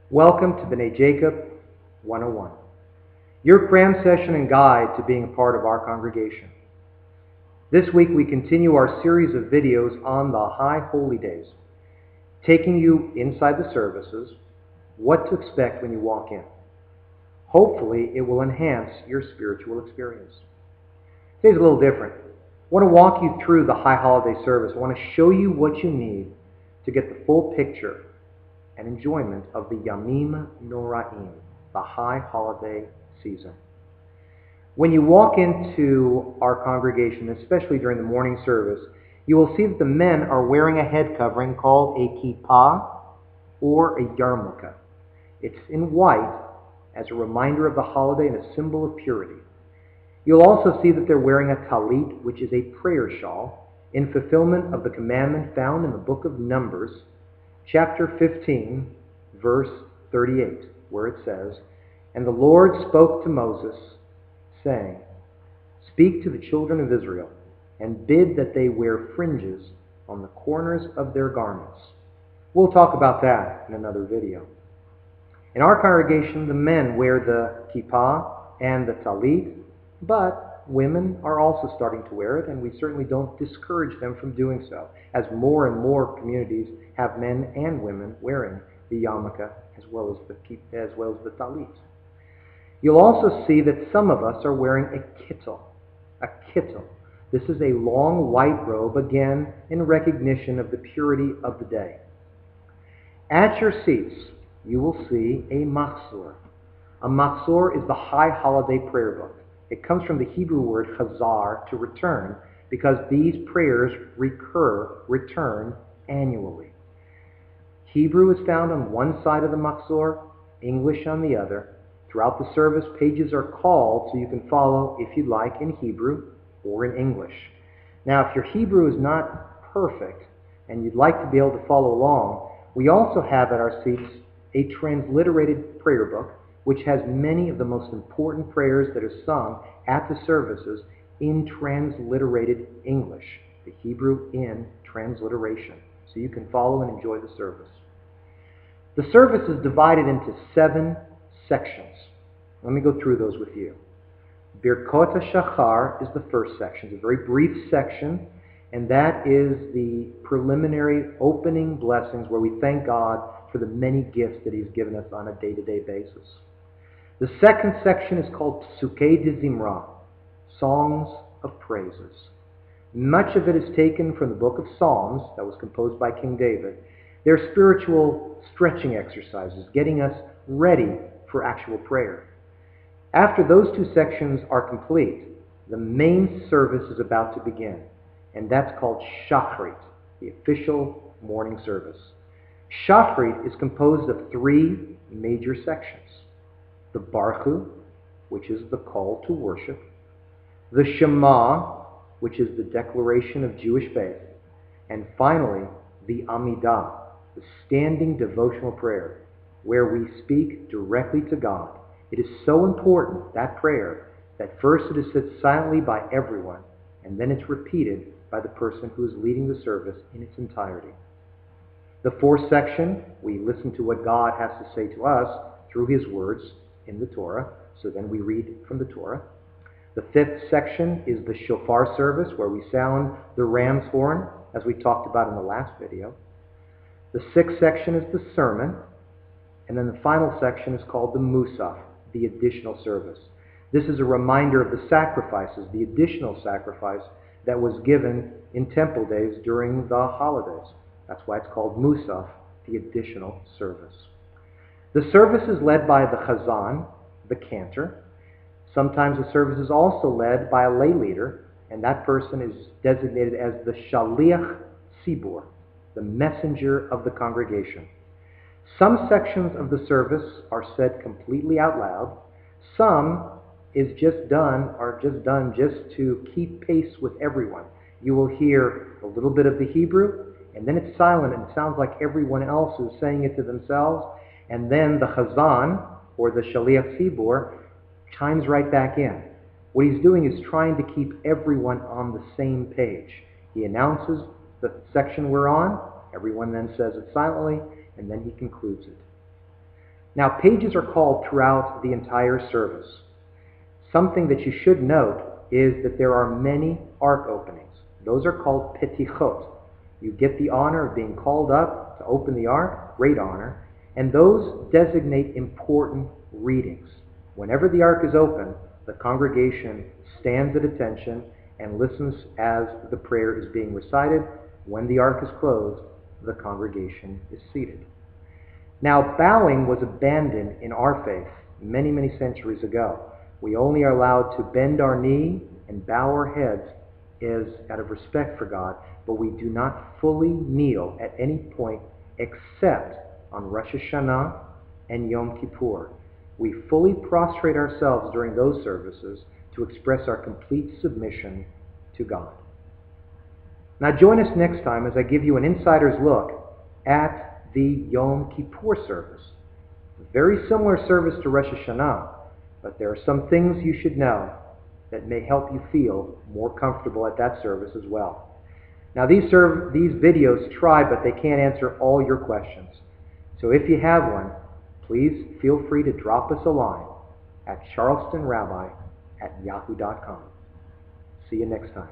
Welcome to B'nai Jacob 101, your cram session and guide to being a part of our congregation. This week we continue our series of videos on the High Holy Days, taking you inside the services, what to expect when you walk in. Hopefully it will enhance your spiritual experience. Today's a little different. I want to walk you through the High Holiday service. I want to show you what you need to get the full picture and enjoyment of the Yamim Noraim, the High Holiday season. When you walk into our congregation, especially during the morning service, you will see that the men are wearing a head covering called a kippah or a yarmulke. It's in white as a reminder of the holiday and a symbol of purity. You'll also see that they're wearing a talit, which is a prayer shawl, in fulfillment of the commandment found in the book of Numbers, chapter 15, verse 38, where it says, "And the Lord spoke to Moses, saying, Speak to the children of Israel, and bid that they wear fringes on the corners of their garments." We'll talk about that in another video. In our congregation, the men wear the kippah and the talit, but women are also starting to wear it, and we certainly don't discourage them from doing so, as more and more communities have men and women wearing the yarmulke as well as the talit. You'll also see that some of us are wearing a kittel. A kittel. This is a long white robe, again in recognition of the purity of the day. At your seats, you will see a machzor. A machzor is the High Holiday prayer book. It comes from the Hebrew word chazar, to return, because these prayers return annually. Hebrew is found on one side of the machzor, English on the other. Throughout the service, pages are called so you can follow, if you like, in Hebrew or in English. Now, if your Hebrew is not perfect and you'd like to be able to follow along, we also have at our seats a transliterated prayer book, which has many of the most important prayers that are sung at the services in transliterated English, the Hebrew in transliteration, so you can follow and enjoy the service. The service is divided into 7 sections. Let me go through those with you. Birkot HaShachar is the first section. It's a very brief section, and that is the preliminary opening blessings where we thank God for the many gifts that He's given us on a day-to-day basis. The second section is called Psukei de Zimra, Songs of Praises. Much of it is taken from the book of Psalms that was composed by King David. They're spiritual stretching exercises, getting us ready for actual prayer. After those 2 sections are complete, the main service is about to begin, and that's called Shachrit, the official morning service. Shachrit is composed of 3 major sections. The Baruch, which is the call to worship, the Shema, which is the declaration of Jewish faith, and finally, the Amidah, the standing devotional prayer, where we speak directly to God. It is so important, that prayer, that first it is said silently by everyone, and then it's repeated by the person who is leading the service in its entirety. The 4th section, we listen to what God has to say to us through His words in the Torah, so then we read from the Torah. The 5th section is the shofar service, where we sound the ram's horn, as we talked about in the last video. The 6th section is the sermon, and then the final section is called the musaf, the additional service. This is a reminder of the sacrifices, the additional sacrifice that was given in temple days during the holidays. That's why it's called musaf, the additional service. The service is led by the chazan, the cantor. Sometimes the service is also led by a lay leader, and that person is designated as the shaliach tzibur, the messenger of the congregation. Some sections of the service are said completely out loud. Some are just done to keep pace with everyone. You will hear a little bit of the Hebrew, and then it's silent, and it sounds like everyone else is saying it to themselves. And then the chazan, or the shaliach tzibur, chimes right back in. What he's doing is trying to keep everyone on the same page. He announces the section we're on, everyone then says it silently, and then he concludes it. Now, pages are called throughout the entire service. Something that you should note is that there are many ark openings. Those are called petichot. You get the honor of being called up to open the ark, great honor, and those designate important readings. Whenever the ark is open, the congregation stands at attention and listens as the prayer is being recited. When the ark is closed, the congregation is seated. Now, bowing was abandoned in our faith many, many centuries ago. We only are allowed to bend our knee and bow our heads as out of respect for God, but we do not fully kneel at any point except on Rosh Hashana and Yom Kippur. We fully prostrate ourselves during those services to express our complete submission to God. Now join us next time as I give you an insider's look at the Yom Kippur service. A very similar service to Rosh Hashana, but there are some things you should know that may help you feel more comfortable at that service as well. Now these videos try, but they can't answer all your questions. So if you have one, please feel free to drop us a line at charlestonrabbi@yahoo.com. See you next time.